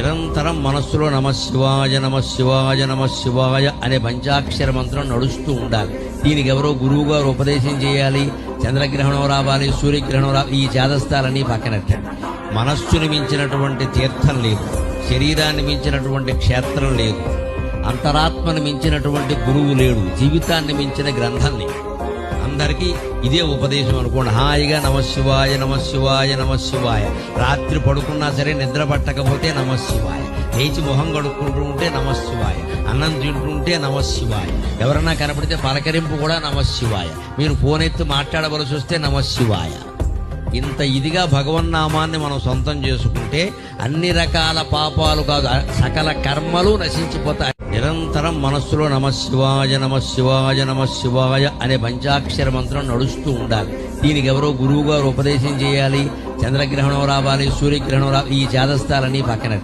నిరంతరం మనస్సులో నమశివాయ నమశివాయ నమశివాయ అనే పంచాక్షర మంత్రం నడుస్తూ ఉండాలి. దీనికి ఎవరో గురువు గారు ఉపదేశం చేయాలి, చంద్రగ్రహణం రావాలి, సూర్యగ్రహణం రావాలి, ఈ చేదస్తాలన్నీ పక్కనెట్టండి. మనస్సుని మించినటువంటి తీర్థం లేదు, శరీరాన్ని మించినటువంటి క్షేత్రం లేదు, అంతరాత్మను మించినటువంటి గురువు లేడు, జీవితాన్ని మించిన గ్రంథం లేదు. అందరికీ ఇదే ఉపదేశం అనుకోండి. హాయిగా నమశివాయ నమశివాయ నమశివాయ. రాత్రి పడుకున్నా సరే నిద్ర పట్టకపోతే నమశివాయ, లేచి మొహం కడుక్కుంటూ ఉంటే నమశివాయ, అన్నం తింటుంటే నమశివాయ, ఎవరన్నా కనపడితే పలకరింపు కూడా నమశివాయ, మీరు ఫోన్ ఎత్తి మాట్లాడవలసి వస్తే నమశివాయ. ఇంత ఇదిగా భగవన్నామాన్ని మనం సొంతం చేసుకుంటే అన్ని రకాల పాపాలు కాదు, సకల కర్మలు నశించిపోతాయి. నిరంతరం మనస్సులో నమశివాయ నమశివాయ నమశివాయ అనే పంచాక్షర మంత్రం నడుస్తూ ఉండాలి. దీనికి ఎవరో గురువు గారు ఉపదేశం చేయాలి, చంద్రగ్రహణం రావాలి, సూర్యగ్రహణం రావాలి, ఈ చేదస్తాలన్నీ పక్కన